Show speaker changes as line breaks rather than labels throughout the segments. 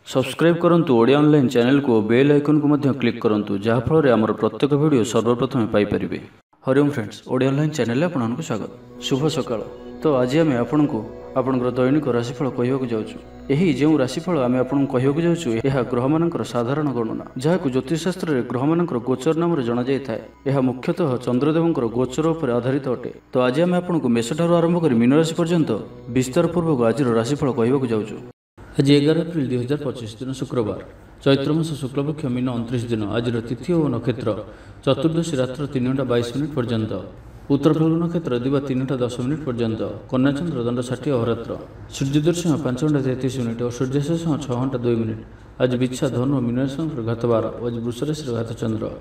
Subscribe करंतु Odia online channel को bell icon को मध्य क्लिक करंतु जहाँ फल आमर प्रत्येक वीडियो सर्वप्रथम Piper. Hariom friends, Odia online channel आपको स्वागत। शुभ सकाळ। तो आज आम आपको आपंकर दैनिक राशिफल कहवाक जाऊँ। यही जो राशिफल आम आपको कहवाक जाऊँ यह ग्रह मानकर साधारण गणना जहाँ ज्योतिषशास्त्र में ग्रह मानकर गोचर नाम जाना जाए। यह मुख्यतः चंद्रदेवंकर गोचर पर आधारित अटे। तो आज आम आपको मेष ठारू आरंभ कर मीन राशि पर्यंत विस्तार पूर्वक आज राशिफल कहवाक जाऊँ। आज 11 एप्रिल 2025 दिन शुक्रवार, चैत्र मास शुक्लपक्ष मीन 29 दिन। आज तिथि और नक्षत्र चतुर्दशी रात्र 3:22 पर्यंत, उत्तर फाल्गुन नक्षत्र दिवा 3:10 पर्यंत, कन्या चंद्र दंड 60 अहोरात्र, सूर्यदर्शन 5:33 और सूर्याशेष 6:02। आज बिच्छा धनु मीन राशि घातवार और आज वृष राशि घातचंद्र।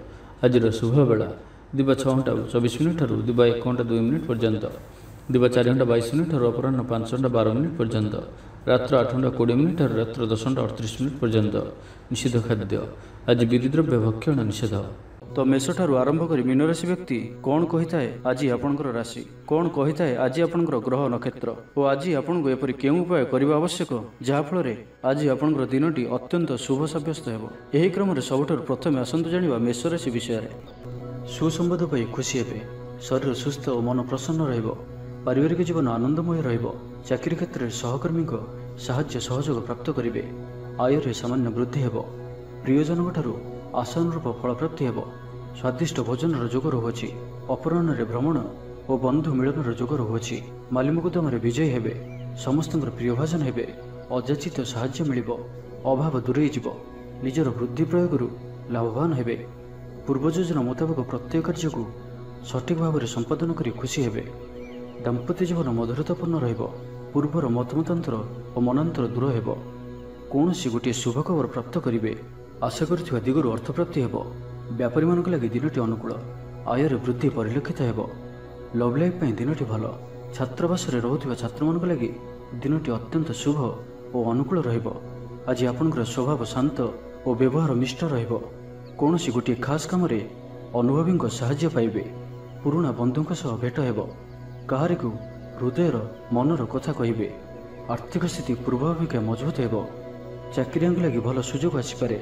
आज शुभ बेला दिवा 6:24 दिवा 1:02 पर्यंत, दिवा 4:22 अपराह 5:12 पर्यंत, रात्र 8:20 रात्र 10:38 पर्यंत। निषिद्ध खाद्य आज विधिद्रव्य भक्षण निषेध। तो मेष ठारू आरंभ कर मीन राशि व्यक्ति कौन कही थाए आज आपंकर राशि कौन कही थाए आज आपंकर ग्रह नक्षत्र और आज आपको एपरी केउं उपाय करने आवश्यक जहाँफल आज आपंकर दिनटी अत्यंत शुभ सब्यस्त हो। यही क्रम सबुठ प्रथम आसतु जाना मेष राशि विषय। सुसंबद पाई खुशी हे, शरीर सुस्थ और मन प्रसन्न रहिबो, पारिवारिक जीवन आनंदमय रहिबो, चाकरी क्षेत्र में सहकर्मी साहाय्य सहयोग प्राप्त करेंगे, आय सामान्य वृद्धि हेब, प्रियजन ठारू आशानुरूप फल प्राप्ति हेब, स्वादिष्ट भोजन जोग रहुछि, अपराह्न भ्रमण और बंधु मिलन जोग रहुछि, मालिमुकदम विजयी हेबे, समस्त प्रियभाजन हेबे, अजाचित साहाय्य मिलिबो, अभाव दूरेई जिवो, निजर बुद्धि प्रयोग लाभवान हेबे, पूर्व योजना मुताबक प्रत्येक कार्य को सठिक भाव में संपादन करी खुशी हेबे, दाम्पत्य जीवन मधुरतापूर्ण रहिबो, पूर्वर मतमतांतर और मनांतर दूर हेब, कौन सी गोटे शुभ खबर प्राप्त करेंगे, आशा कर दिगरू अर्थप्राप्ति हेब, व्यापारी मानक लगी दिनटी अनुकूल, आयर वृद्धि परिलक्षित हेब, लव लाइफ दिनटी भल, छात्रावास रोकथिबा छात्र मानक लगी दिनटी अत्यंत शुभ और अनुकूल रहिब। आज आपनकर स्वभाव शांत और व्यवहार मिष्ट रहिब, कौन सी गोटे खास काम रे अनुभवी साहाय्य पाइबे, पुराणा बंधुक सह भेट हेब, काहारी को हृदयर मनर कथा कहे, आर्थिक स्थिति पूर्व अपेक्षा मजबूत हेब, चाकरिया लगी भल सुजोग आसीपे,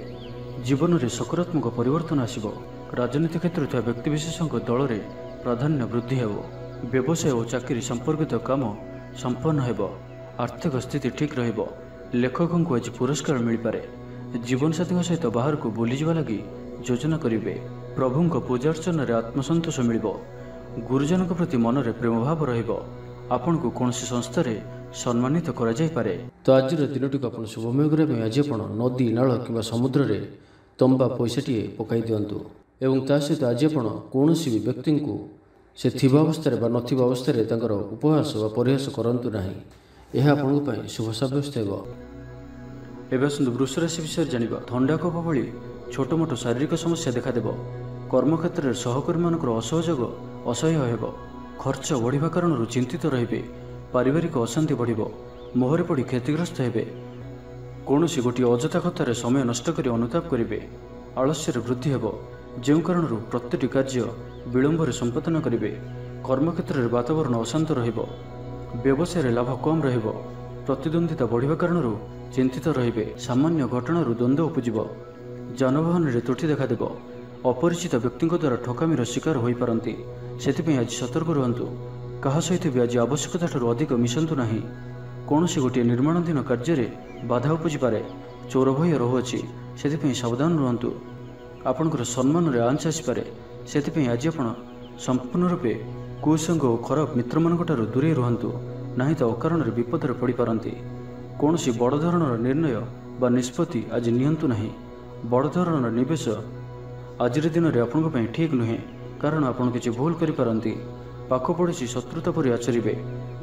जीवन में सकारात्मक परिवर्तन आसब, राजनीति क्षेत्र में व्यक्तिविशेष दल में प्राधान्य वृद्धि हेब, व्यवसाय और चाकरी संपर्कित काम संपन्न हेब, आर्थिक स्थिति ठीक रहिब, लेखकों को आज पुरस्कार मिल पारे, जीवन साथी सहित बाहर को बुली जावा लगी योजना करेंगे, प्रभु पूजार्चन में आत्मसंतोष मिल, गुरुजन प्रति मन में प्रेम भाव रहिब, आपन को कौन सी संस्था रे सम्मानित करा जाय पारे। तो आज दिनटी को आप शुभमय करने आज आप नदी नाल कि समुद्र रे तंबा पैसाटी पकई दिंतु एवं ता सहित आज आप कौन भी व्यक्ति को से थिबा अवस्था बा नथिबा अवस्था रे तांकर उपहास व परिहास करंतु नाही, यह आपन शुभ सब्यस्त हेब। एबे आसंतु वृष राशि विषय जानिबा। थंडा कफ भली छोट मोट शारीरिक समस्या देखादेब, कर्मक्षेत्र में सहकर्मी मानकर असहयोग असह्य हेब, खर्च बढ़िया कारण चिंतित रहिबे, पारिवारिक अशांति बढ़िबो, मोहरे पड़ी क्षतिग्रस्त हेबे, कौन सी गोटे अजथा कथार समय नष्ट कर अनुताप करेंगे, आलस्यर वृद्धि हेब, जो कारण प्रत्येक कार्य विलंब संपादन करेंगे, कर्मक्षेत्र में वातावरण अशांत रहिब, व्यवसाय लाभ कम रहिब, प्रतिद्वंदिता बढ़िया कारण चिंतित रहिबे, सामान्य घटना द्वंद्व उपजिब, जानवाहन में त्रुटि देखादेब, अपरिचित व्यक्ति द्वारा ठकामीर शिकार हो पारती, से आज सतर्क रुहतु, क्या सहित भी आज आवश्यकता अधिक मिशंतु नहीं, कौन सी गोटे निर्माणाधीन कार्य बाधा उपजी पारे, चोर भय रहुअछि से सावधान रुहतु, आपणकर सम्मान में आंच आसपे, से आज आप संपूर्ण रूपे कुसंग और खराब मित्र मान दूरे रुहतु, नहीं तो अकारण विपद पड़ पारती, कौन सी बड़ धरणर निर्णय बा निष्पत्ति आज नियंतु नहीं, बड़ धरणर निवेश आज दिन में आपण ठीक नुहे, कारण आपड़ किसी भूल करिपारंती, पाख पड़ोसी शत्रुता परि आचरिबे,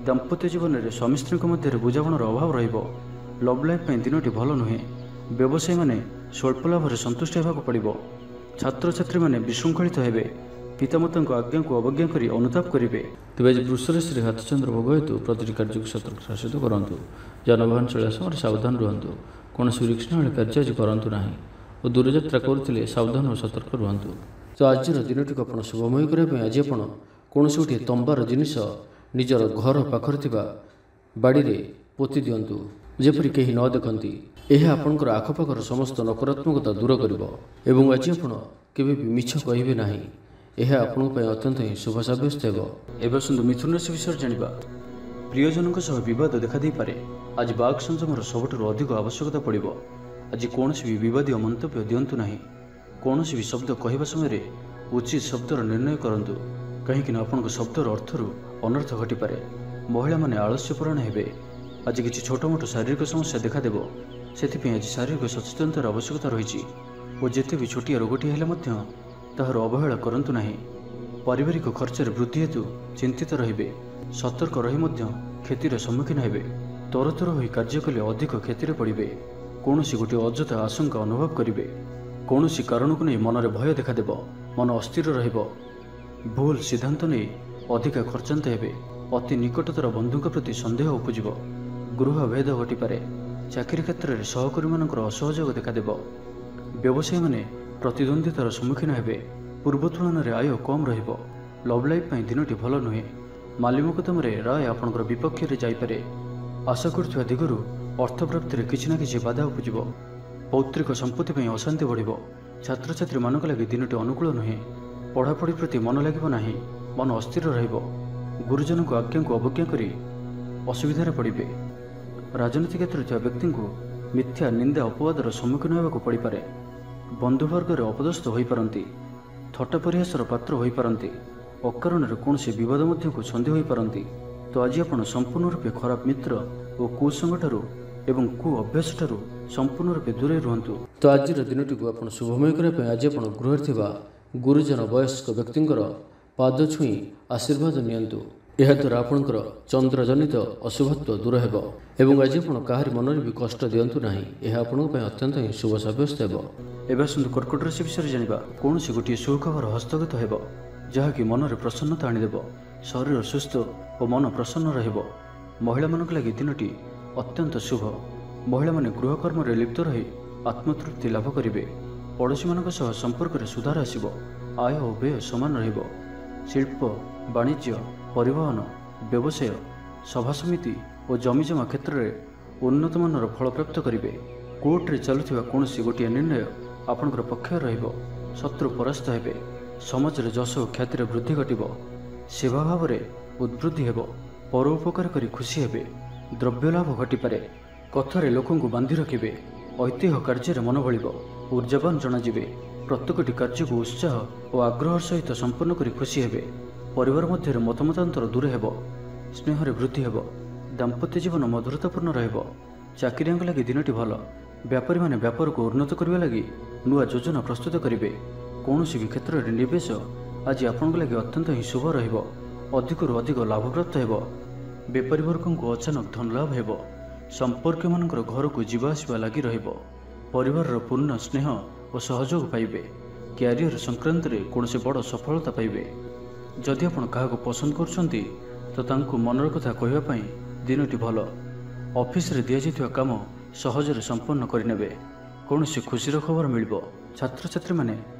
दाम्पत्य जीवन में स्वामी स्त्री मध्य बुझामणार अभाव रहिब, लव लाइफ दिनटी भल नुहे, व्यवसायी माने स्वल्प लाभ संतुष्ट होगा पड़ो, छात्र छात्री माने विशृंखलित हेबे, पितामाता आज्ञा को अवज्ञा करी अनुताप करेंगे। तेज वृष राशि हाथचंद्र भोग हेतु प्रति कार्य को सतर्क शासित करूँ, जानवाहन चलवा समय सावधान रुहतु, कौन रिक्सनवाली कार्य आज करूँ ना और दूरयात्रा करुले सावधान और सतर्क रुहतु। तो आज दिनटी को आप शुभमय करने आज आप कौन गोटे तंबार जिनिस निजर घर पाखर बाड़ी रे पोति दिंतु, जेपरी कहीं न देखती,
ଏହା ଆପଣଙ୍କର ଆଖପାଖର ସମସ୍ତ ନକାରାତ୍ମକତା ଦୂର କରିବ ଏବଂ ଆଜି ଆପଣ କେବେ ବି ମିଛ କହିବେ ନାହିଁ। ଏହା ଆପଣଙ୍କ ପାଇଁ ଅତ୍ୟନ୍ତ ହିଁ ଶୁଭ ସାବ୍ୟସ୍ତ ହେବ।
ଏବେ ଆସନ୍ତୁ ମିଥୁନ ରାଶି ବିଷୟରେ ଜାଣିବା। ପ୍ରିୟଜନଙ୍କ ସହ ବିବାଦ ଦେଖାଦେଇପାରେ। ଆଜି ବାକ୍ ସଂଯମର ସବୁଠାରୁ ଅଧିକ ଆବଶ୍ୟକତା ପଡ଼ିବ। ଆଜି କୌଣସି ବି ବିବାଦୀୟ ମନ୍ତବ୍ୟ ଦିଅନ୍ତୁ ନାହିଁ। କୌଣସି ବି ଶବ୍ଦ କହିବା ସମୟରେ ଉଚିତ ଶବ୍ଦର ନିର୍ଣ୍ଣୟ କରନ୍ତୁ, କାହିଁକି ନା ଆପଣଙ୍କ ଶବ୍ଦର ଅର୍ଥରୁ ଅନର୍ଥ ଘଟିପାରେ। ମହିଳାମାନେ ଆଳସ୍ୟପରାୟଣ ହେବେ। ଆଜି କିଛି ଛୋଟମୋଟ ଶାରୀରିକ ସମସ୍ୟା ଦେଖାଦେବ। ସେଥିପାଇଁ ଆଜି ଶାରୀରିକ ସଚେତନତାର ଆବଶ୍ୟକତା ରହିଛି ଓ ଯେତେ ବି ଛୋଟିଆ ରୋଗଟିଏ ହେଲେ ମଧ୍ୟ ତାହାର ଅବହେଳା କରନ୍ତୁ ନାହିଁ। ପାରିବାରିକ ଖର୍ଚ୍ଚରେ ବୃଦ୍ଧି ହେତୁ ଚିନ୍ତିତ ରହିବେ। ସତର୍କ ରହି ମଧ୍ୟ କ୍ଷତିର ସମ୍ମୁଖୀନ ହେବେ। ତରତର ହୋଇ କାର୍ଯ୍ୟ କଲେ ଅଧିକ କ୍ଷତିରେ ପଡ଼ିବେ। କୌଣସି ଗୋଟିଏ ଅଯଥା ଆଶଙ୍କା ଅନୁଭବ କରିବେ। କୌଣସି କାରଣକୁ ନେଇ ମନରେ ଭୟ ଦେଖାଦେବ। ମନ ଅସ୍ଥିର ରହିବ। ଭୁଲ ସିଦ୍ଧାନ୍ତ ନେଇ ଅଧିକା ଖର୍ଚ୍ଚାନ୍ତ ହେବେ। ଅତି ନିକଟତର ବନ୍ଧୁଙ୍କ ପ୍ରତି ସନ୍ଦେହ ଉପୁଜିବ। ଗୃହ ଭେଦ ଘଟିପାରେ। ଚାକିରି କ୍ଷେତ୍ରରେ ସହକର୍ମୀମାନଙ୍କର ଅସହଯୋଗ ଦେଖାଦେବ। ବ୍ୟବସାୟୀମାନେ ପ୍ରତିଦ୍ୱନ୍ଦ୍ୱିତାର ସମ୍ମୁଖୀନ ହେବେ। ପୂର୍ବ ତୁଳନାରେ ଆୟ କମ୍ ରହିବ। ଲଭ୍ ଲାଇଫ୍ ପାଇଁ ଦିନଟି ଭଲ ନୁହେଁ। ମାଲି ମୋକଦ୍ଦମାରେ ରାୟ ଆପଣଙ୍କର ବିପକ୍ଷରେ ଯାଇପାରେ। ଆଶା କରୁଥିବା ଦିଗରୁ ଅର୍ଥପ୍ରାପ୍ତିରେ କିଛି ନା କିଛି ବାଧା ଉପୁଜିବ। ପୌତ୍ରିକ ସମ୍ପତ୍ତି ପାଇଁ ଅଶାନ୍ତି ବଢ଼ିବ। ଛାତ୍ରଛାତ୍ରୀମାନଙ୍କ ଲାଗି ଦିନଟି ଅନୁକୂଳ ନୁହେଁ। ପଢ଼ାପଢ଼ି ପ୍ରତି ମନ ଲାଗିବ ନାହିଁ। ମନ ଅସ୍ଥିର ରହିବ। ଗୁରୁଜନଙ୍କ ଆଜ୍ଞାକୁ ଅବଜ୍ଞା କରି ଅସୁବିଧାରେ ପଡ଼ିବେ। ରାଜନୀତି କ୍ଷେତ୍ରରେ ଥିବା ବ୍ୟକ୍ତିଙ୍କୁ ମିଥ୍ୟା ନିନ୍ଦା ଅପବାଦର ସମ୍ମୁଖୀନ ହେବାକୁ ପଡ଼ିପାରେ। ବନ୍ଧୁବର୍ଗରେ ଅପଦସ୍ଥ ହୋଇପାରନ୍ତି। ଥଟ୍ଟା ପରିହାସର ପାତ୍ର ହୋଇପାରନ୍ତି। ଅକାରଣରେ କୌଣସି ବିବାଦ ମଧ୍ୟକୁ ଛନ୍ଦି ହୋଇପାରନ୍ତି। ତ ଆଜି ଆପଣ ସମ୍ପୂର୍ଣ୍ଣ ରୂପେ ଖରାପ ମିତ୍ର ଓ କୁସଙ୍ଗଠାରୁ ଏବଂ କୁ ଅଭ୍ୟାସଠାରୁ ସମ୍ପୂର୍ଣ୍ଣ ରୂପେ ଦୂରେଇ ରୁହନ୍ତୁ।
ତ ଆଜିର ଦିନଟିକୁ ଆପଣ ଶୁଭମୟ କରିବା ପାଇଁ ଆଜି ଆପଣ ଗୃହରେ ଥିବା ଗୁରୁଜନ ବୟସ୍କ ବ୍ୟକ୍ତିଙ୍କର ପାଦ ଛୁଇଁ ଆଶୀର୍ବାଦ ନିଅନ୍ତୁ। ଏହାଦ୍ୱାରା ଆପଣଙ୍କର ଚନ୍ଦ୍ରଜନିତ ଅଶୁଭତ୍ୱ ଦୂର ହେବ ଏବଂ ଆଜି ଆପଣ କାହାରି ମନରେ ବି କଷ୍ଟ ଦିଅନ୍ତୁ ନାହିଁ। ଏହା ଆପଣଙ୍କ ପାଇଁ ଅତ୍ୟନ୍ତ ହିଁ ଶୁଭ ସାବ୍ୟସ୍ତ ହେବ।
ଏବେ ଆସନ୍ତୁ କର୍କଟ ରାଶି ବିଷୟରେ ଜାଣିବା। କୌଣସି ଗୋଟିଏ ସୁଖବର ହସ୍ତଗତ ହେବ, ଯାହାକି ମନରେ ପ୍ରସନ୍ନତା ଆଣିଦେବ। ଶରୀର ସୁସ୍ଥ ଓ ମନ ପ୍ରସନ୍ନ ରହିବ। ମହିଳାମାନଙ୍କ ଲାଗି ଦିନଟି ଅତ୍ୟନ୍ତ ଶୁଭ। ମହିଳାମାନେ ଗୃହକର୍ମରେ ଲିପ୍ତ ରହି ଆତ୍ମତୃପ୍ତି ଲାଭ କରିବେ। ପଡ଼ୋଶୀମାନଙ୍କ ସହ ସମ୍ପର୍କରେ ସୁଧାର ଆସିବ। ଆୟ ଓ ବ୍ୟୟ ସମାନ ରହିବ। ଶିଳ୍ପ, ବାଣିଜ୍ୟ, ପରିବହନ, ବ୍ୟବସାୟ, ସଭାସମିତି ଓ ଜମିଜମା କ୍ଷେତ୍ରରେ ଉନ୍ନତମାନର ଫଳପ୍ରାପ୍ତ କରିବେ। କୋର୍ଟରେ ଚାଲୁଥିବା କୌଣସି ଗୋଟିଏ ନିର୍ଣ୍ଣୟ ଆପଣଙ୍କର ପକ୍ଷରେ ରହିବ। ଶତ୍ରୁ ପରାସ୍ତ ହେବେ। ସମାଜରେ ଯଶ ଓ ଖ୍ୟାତିର ବୃଦ୍ଧି ଘଟିବ। ସେବା ଭାବରେ ଉଦ୍ବୃଦ୍ଧି ହେବ। ପର ଉପକାର କରି ଖୁସି ହେବେ। ଦ୍ରବ୍ୟ ଲାଭ ଘଟିପାରେ। କଥାରେ ଲୋକଙ୍କୁ ବାନ୍ଧି ରଖିବେ। ଐତିହ୍ୟ କାର୍ଯ୍ୟରେ ମନ ବଳିବ। ଉର୍ଜାବାନ ଜଣାଯିବେ। ପ୍ରତ୍ୟେକଟି କାର୍ଯ୍ୟକୁ ଉତ୍ସାହ ଓ ଆଗ୍ରହର ସହିତ ସମ୍ପନ୍ନ କରି ଖୁସି ହେବେ। ପରିବାର ମଧ୍ୟରେ ମତମତାନ୍ତର ଦୂର ହେବ। ସ୍ନେହରେ ବୃଦ୍ଧି ହେବ। ଦାମ୍ପତ୍ୟ ଜୀବନ ମଧୁରତାପୂର୍ଣ୍ଣ ରହିବ। ଚାକିରିଆଙ୍କ ଲାଗି ଦିନଟି ଭଲ। ବ୍ୟାପାରୀମାନେ ବ୍ୟାପାରକୁ ଉନ୍ନତ କରିବା ଲାଗି ନୂଆ ଯୋଜନା ପ୍ରସ୍ତୁତ କରିବେ। କୌଣସି ବି କ୍ଷେତ୍ରରେ ନିବେଶ ଆଜି ଆପଣଙ୍କ ଲାଗି ଅତ୍ୟନ୍ତ ହିଁ ଶୁଭ ରହିବ। ଅଧିକରୁ ଅଧିକ ଲାଭପ୍ରାପ୍ତ ହେବ। ବେପାରୀ ବର୍ଗଙ୍କୁ ଅଚାନକ ଧନଲାଭ ହେବ। ସମ୍ପର୍କୀୟମାନଙ୍କର ଘରକୁ ଯିବା ଆସିବା ଲାଗି ରହିବ। ପରିବାରର ପୂର୍ଣ୍ଣ ସ୍ନେହ ଓ ସହଯୋଗ ପାଇବେ। କ୍ୟାରିୟର ସଂକ୍ରାନ୍ତରେ କୌଣସି ବଡ଼ ସଫଳତା ପାଇବେ। ଯଦି ଆପଣ କାହାକୁ ପସନ୍ଦ କରୁଛନ୍ତି ତ ତାଙ୍କୁ ମନର କଥା କହିବା ପାଇଁ ଦିନଟି ଭଲ। ଅଫିସରେ ଦିଆଯାଇଥିବା କାମ ସହଜରେ ସମ୍ପନ୍ନ କରିନେବେ। କୌଣସି ଖୁସିର ଖବର ମିଳିବ। ଛାତ୍ରଛାତ୍ରୀମାନେ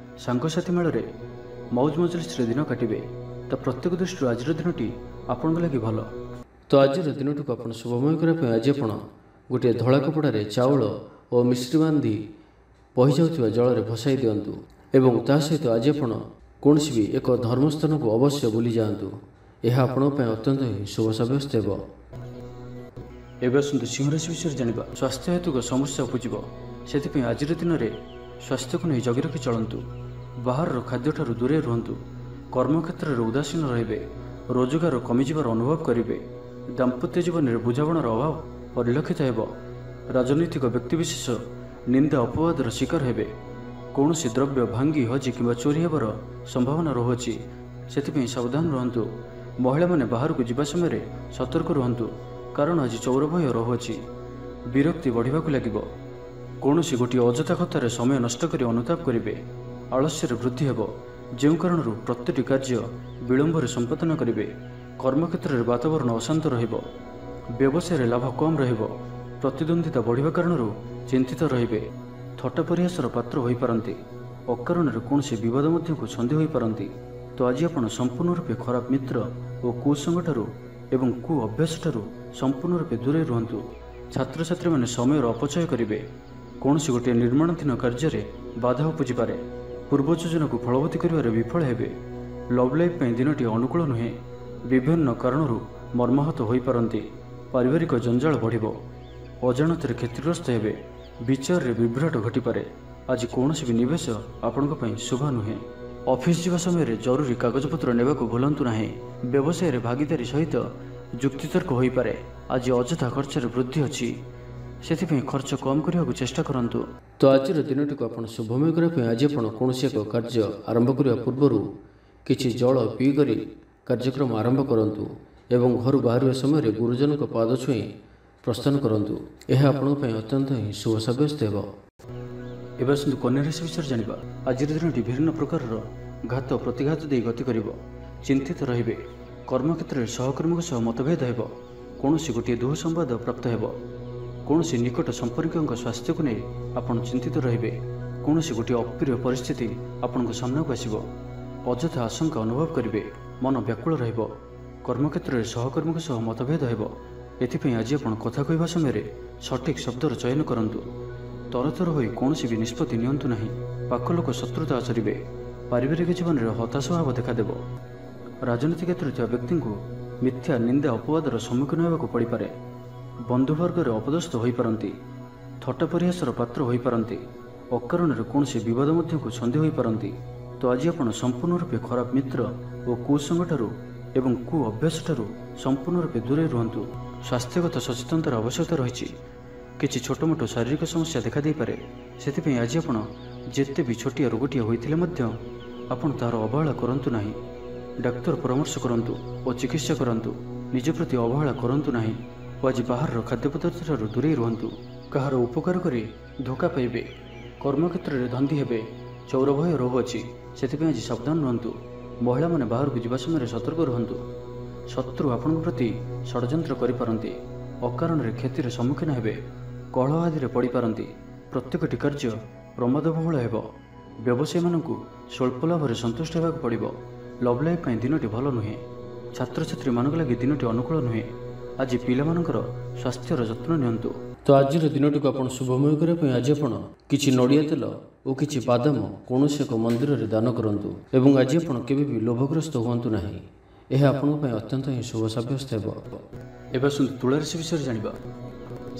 ସାଙ୍ଗସାଥି ମେଳରେ ମୌଜ ମଜଲିସରେ ଦିନ କାଟିବେ। ତ ପ୍ରତ୍ୟେକ ଦୃଷ୍ଟିରୁ ଆଜିର ଦିନଟି ଆପଣଙ୍କ ଲାଗି ଭଲ।
ତ ଆଜିର ଦିନଟିକୁ ଆପଣ ଶୁଭମୟ କରିବା ପାଇଁ ଆଜି ଆପଣ ଗୋଟିଏ ଧଳା କପଡ଼ାରେ ଚାଉଳ ଓ ମିଶ୍ରି ବାନ୍ଧି ବହିଯାଉଥିବା ଜଳରେ ଭସାଇ ଦିଅନ୍ତୁ ଏବଂ ତା ସହିତ ଆଜି ଆପଣ କୌଣସି ବି ଏକ ଧର୍ମସ୍ଥାନକୁ ଅବଶ୍ୟ ବୁଲି ଯାଆନ୍ତୁ। ଏହା ଆପଣଙ୍କ ପାଇଁ ଅତ୍ୟନ୍ତ ହିଁ ଶୁଭ ସାବ୍ୟସ୍ତ ହେବ।
ଏବେ ଆସନ୍ତୁ ସିଂହ ରାଶି ବିଷୟରେ ଜାଣିବା। ସ୍ୱାସ୍ଥ୍ୟ ହେତୁକ ସମସ୍ୟା ଉପୁଜିବ। ସେଥିପାଇଁ ଆଜିର ଦିନରେ ସ୍ୱାସ୍ଥ୍ୟକୁ ନେଇ ଜଗି ରଖି ଚଳନ୍ତୁ। ବାହାରର ଖାଦ୍ୟଠାରୁ ଦୂରେଇ ରୁହନ୍ତୁ। କର୍ମକ୍ଷେତ୍ରରେ ଉଦାସୀନ ରହିବେ। ରୋଜଗାର କମିଯିବାର ଅନୁଭବ କରିବେ। ଦାମ୍ପତ୍ୟ ଜୀବନରେ ବୁଝାମଣାର ଅଭାବ ପରିଲକ୍ଷିତ ହେବ। ରାଜନୈତିକ ବ୍ୟକ୍ତିବିଶେଷ ନିନ୍ଦା ଅପବାଦର ଶିକାର ହେବେ। କୌଣସି ଦ୍ରବ୍ୟ ଭାଙ୍ଗି ହଜି କିମ୍ବା ଚୋରି ହେବାର ସମ୍ଭାବନା ରହୁଅଛି। ସେଥିପାଇଁ ସାବଧାନ ରୁହନ୍ତୁ। ମହିଳାମାନେ ବାହାରକୁ ଯିବା ସମୟରେ ସତର୍କ ରୁହନ୍ତୁ, କାରଣ ଆଜି ଚୋର ଭୟ ରହୁଅଛି। ବିରକ୍ତି ବଢ଼ିବାକୁ ଲାଗିବ। କୌଣସି ଗୋଟିଏ ଅଯଥା କଥାରେ ସମୟ ନଷ୍ଟ କରି ଅନୁତାପ କରିବେ। ଆଳସ୍ୟରେ ବୃଦ୍ଧି ହେବ, ଯେଉଁ କାରଣରୁ ପ୍ରତିଟି କାର୍ଯ୍ୟ ବିଳମ୍ବରେ ସମ୍ପାଦନ କରିବେ। କର୍ମକ୍ଷେତ୍ରରେ ବାତାବରଣ ଅଶାନ୍ତ ରହିବ। ବ୍ୟବସାୟରେ ଲାଭ କମ୍ ରହିବ। ପ୍ରତିଦ୍ୱନ୍ଦ୍ୱିତା ବଢ଼ିବା କାରଣରୁ ଚିନ୍ତିତ ରହିବେ। ଥଟ୍ଟା ପରିହାସର ପାତ୍ର ହୋଇପାରନ୍ତି। ଅକାରଣରେ କୌଣସି ବିବାଦ ମଧ୍ୟକୁ ଛନ୍ଦି ହୋଇପାରନ୍ତି। ତ ଆଜି ଆପଣ ସମ୍ପୂର୍ଣ୍ଣ ରୂପେ ଖରାପ ମିତ୍ର ଓ କୁସଙ୍ଗଠାରୁ ଏବଂ କୁ ଅଭ୍ୟାସଠାରୁ ସମ୍ପୂର୍ଣ୍ଣ ରୂପେ ଦୂରେଇ ରୁହନ୍ତୁ। ଛାତ୍ରଛାତ୍ରୀମାନେ ସମୟର ଅପଚୟ କରିବେ। କୌଣସି ଗୋଟିଏ ନିର୍ମାଣାଧୀନ କାର୍ଯ୍ୟରେ ବାଧା ଉପୁଜିପାରେ। ପୂର୍ବ ଯୋଜନାକୁ ଫଳବତୀ କରିବାରେ ବିଫଳ ହେବେ। ଲଭ୍ ଲାଇଫ୍ ପାଇଁ ଦିନଟି ଅନୁକୂଳ ନୁହେଁ। ବିଭିନ୍ନ କାରଣରୁ ମର୍ମାହତ ହୋଇପାରନ୍ତି। ପାରିବାରିକ ଜଞ୍ଜାଳ ବଢ଼ିବ। ଅଜାଣତରେ କ୍ଷତିଗ୍ରସ୍ତ ହେବେ। ବିଚାରରେ ବିଭ୍ରାଟ ଘଟିପାରେ। ଆଜି କୌଣସି ବି ନିବେଶ ଆପଣଙ୍କ ପାଇଁ ଶୁଭ ନୁହେଁ। ଅଫିସ ଯିବା ସମୟରେ ଜରୁରୀ କାଗଜପତ୍ର ନେବାକୁ ଭୁଲନ୍ତୁ ନାହିଁ। ବ୍ୟବସାୟରେ ଭାଗିଦାରୀ ସହିତ ଯୁକ୍ତିତର୍କ ହୋଇପାରେ। ଆଜି ଅଯଥା ଖର୍ଚ୍ଚରେ ବୃଦ୍ଧି ଅଛି, ସେଥିପାଇଁ ଖର୍ଚ୍ଚ କମ୍ କରିବାକୁ ଚେଷ୍ଟା କରନ୍ତୁ।
ତ ଆଜିର ଦିନଟିକୁ ଆପଣ ଶୁଭମୟ କରିବା ପାଇଁ ଆଜି ଆପଣ କୌଣସି ଏକ କାର୍ଯ୍ୟ ଆରମ୍ଭ କରିବା ପୂର୍ବରୁ କିଛି ଜଳ ପିଇକରି କାର୍ଯ୍ୟକ୍ରମ ଆରମ୍ଭ କରନ୍ତୁ ଏବଂ ଘରୁ ବାହାରିବା ସମୟରେ ଗୁରୁଜନଙ୍କ ପାଦ ଛୁଇଁ ପ୍ରସ୍ଥାନ କରନ୍ତୁ। ଏହା ଆପଣଙ୍କ ପାଇଁ ଅତ୍ୟନ୍ତ ହିଁ ଶୁଭ ସାବ୍ୟସ୍ତ ହେବ।
ଏବେ ଆସନ୍ତୁ କନ୍ୟା ରାଶି ବିଷୟରେ ଜାଣିବା। ଆଜିର ଦିନଟି ବିଭିନ୍ନ ପ୍ରକାରର ଘାତ ପ୍ରତିଘାତ ଦେଇ ଗତି କରିବ। ଚିନ୍ତିତ ରହିବେ। କର୍ମକ୍ଷେତ୍ରରେ ସହକର୍ମୀଙ୍କ ସହ ମତଭେଦ ହେବ। କୌଣସି ଗୋଟିଏ ଦୁଃସମ୍ବାଦ ପ୍ରାପ୍ତ ହେବ। କୌଣସି ନିକଟ ସମ୍ପର୍କୀୟଙ୍କ ସ୍ୱାସ୍ଥ୍ୟକୁ ନେଇ ଆପଣ ଚିନ୍ତିତ ରହିବେ। କୌଣସି ଗୋଟିଏ ଅପ୍ରିୟ ପରିସ୍ଥିତି ଆପଣଙ୍କ ସାମ୍ନାକୁ ଆସିବ। ଅଯଥା ଆଶଙ୍କା ଅନୁଭବ କରିବେ। ମନ ବ୍ୟାକୁଳ ରହିବ। କର୍ମକ୍ଷେତ୍ରରେ ସହକର୍ମୀଙ୍କ ସହ ମତଭେଦ ହେବ। ଏଥିପାଇଁ ଆଜି ଆପଣ କଥା କହିବା ସମୟରେ ସଠିକ୍ ଶବ୍ଦର ଚୟନ କରନ୍ତୁ। ତରତର ହୋଇ କୌଣସି ବି ନିଷ୍ପତ୍ତି ନିଅନ୍ତୁ ନାହିଁ। ପାଖ ଲୋକ ଶତ୍ରୁତା ଆଚରିବେ। ପାରିବାରିକ ଜୀବନରେ ହତାଶ ଭାବ ଦେଖାଦେବ। ରାଜନୀତି କ୍ଷେତ୍ରରେ ଥିବା ବ୍ୟକ୍ତିଙ୍କୁ ମିଥ୍ୟା ନିନ୍ଦା ଅପବାଦର ସମ୍ମୁଖୀନ ହେବାକୁ ପଡ଼ିପାରେ। ବନ୍ଧୁବର୍ଗରେ ଅପଦସ୍ଥ ହୋଇପାରନ୍ତି। ଥଟ୍ଟା ପରିହାସର ପାତ୍ର ହୋଇପାରନ୍ତି। ଅକାରଣରେ କୌଣସି ବିବାଦ ମଧ୍ୟକୁ ଛନ୍ଦି ହୋଇପାରନ୍ତି। ତ ଆଜି ଆପଣ ସମ୍ପୂର୍ଣ୍ଣ ରୂପେ ଖରାପ ମିତ୍ର ଓ କୁସଙ୍ଗଠାରୁ ଏବଂ କୁ ଅଭ୍ୟାସଠାରୁ ସମ୍ପୂର୍ଣ୍ଣ ରୂପେ ଦୂରେଇ ରୁହନ୍ତୁ। ସ୍ୱାସ୍ଥ୍ୟଗତ ସଚେତନତାର ଆବଶ୍ୟକତା ରହିଛି। କିଛି ଛୋଟମୋଟ ଶାରୀରିକ ସମସ୍ୟା ଦେଖାଦେଇପାରେ। ସେଥିପାଇଁ ଆଜି ଆପଣ ଯେତେ ବି ଛୋଟିଆ ରୋଗଟିଏ ହୋଇଥିଲେ ମଧ୍ୟ ଆପଣ ତାହାର ଅବହେଳା କରନ୍ତୁ ନାହିଁ। ଡାକ୍ତର ପରାମର୍ଶ କରନ୍ତୁ ଓ ଚିକିତ୍ସା କରନ୍ତୁ। ନିଜ ପ୍ରତି ଅବହେଳା କରନ୍ତୁ ନାହିଁ ଓ ଆଜି ବାହାରର ଖାଦ୍ୟପଦାର୍ଥଠାରୁ ଦୂରେଇ ରୁହନ୍ତୁ। କାହାର ଉପକାର କରି ଧୋକା ପାଇବେ। କର୍ମକ୍ଷେତ୍ରରେ ଧନ୍ଦୀ ହେବେ। ଚୌର ଭୟ ରହୁଅଛି, ସେଥିପାଇଁ ଆଜି ସାବଧାନ ରୁହନ୍ତୁ। ମହିଳାମାନେ ବାହାରକୁ ଯିବା ସମୟରେ ସତର୍କ ରୁହନ୍ତୁ। ଶତ୍ରୁ ଆପଣଙ୍କ ପ୍ରତି ଷଡ଼ଯନ୍ତ୍ର କରିପାରନ୍ତି। ଅକାରଣରେ କ୍ଷତିର ସମ୍ମୁଖୀନ ହେବେ। କଳହ ଆଦିରେ ପଡ଼ିପାରନ୍ତି। ପ୍ରତ୍ୟେକଟି କାର୍ଯ୍ୟ ପ୍ରମାଦବହୁଳ ହେବ। ବ୍ୟବସାୟୀମାନଙ୍କୁ ସ୍ୱଳ୍ପ ଲାଭରେ ସନ୍ତୁଷ୍ଟ ହେବାକୁ ପଡ଼ିବ। ଲଭ୍ ଲାଇଫ୍ ପାଇଁ ଦିନଟି ଭଲ ନୁହେଁ। ଛାତ୍ରଛାତ୍ରୀମାନଙ୍କ ଲାଗି ଦିନଟି ଅନୁକୂଳ ନୁହେଁ। ଆଜି ପିଲାମାନଙ୍କର ସ୍ୱାସ୍ଥ୍ୟର ଯତ୍ନ ନିଅନ୍ତୁ।
ତ ଆଜିର ଦିନଟିକୁ ଆପଣ ଶୁଭମୟ କରିବା ପାଇଁ ଆଜି ଆପଣ କିଛି ନଡ଼ିଆ ତେଲ ଓ କିଛି ବାଦାମ କୌଣସି ଏକ ମନ୍ଦିରରେ ଦାନ କରନ୍ତୁ ଏବଂ ଆଜି ଆପଣ କେବେ ବି ଲୋଭଗ୍ରସ୍ତ ହୁଅନ୍ତୁ ନାହିଁ। ଏହା ଆପଣଙ୍କ ପାଇଁ ଅତ୍ୟନ୍ତ ହିଁ ଶୁଭ ସାବ୍ୟସ୍ତ ହେବ।
ଏବେ ଆସନ୍ତୁ ତୁଳା ରାଶି ବିଷୟରେ ଜାଣିବା।